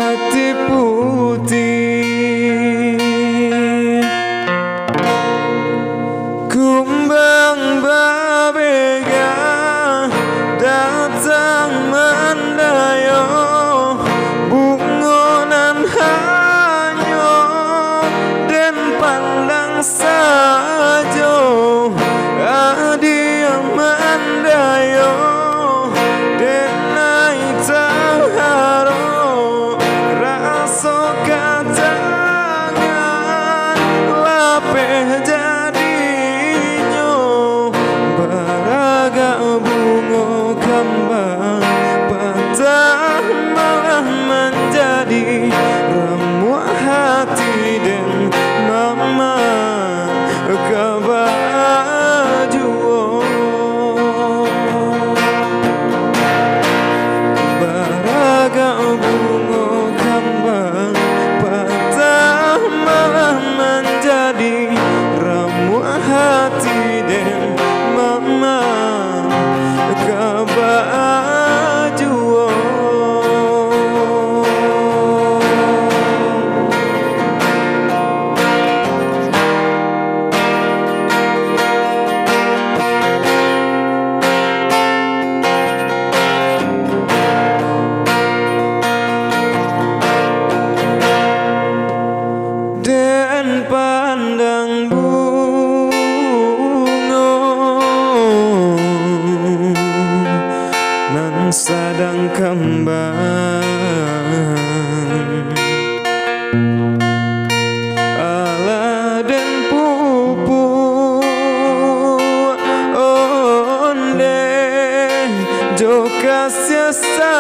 hati putih. Kumbang babeda datang manyayok, bungo nan hanya dan pandang sajo. Dia mandayok Denai taragak, rasa katangan lapeh jadinya. Taragak bungo kambang patah malah menjadi ramuan hati dan mama kebaju. Taragak bungo kambang patah malah menjadi ramuan hati dan mama kebaju. Dan pandang bungo nan sadang kambang. Alah dan pupuk ondeh jo kasih sayang.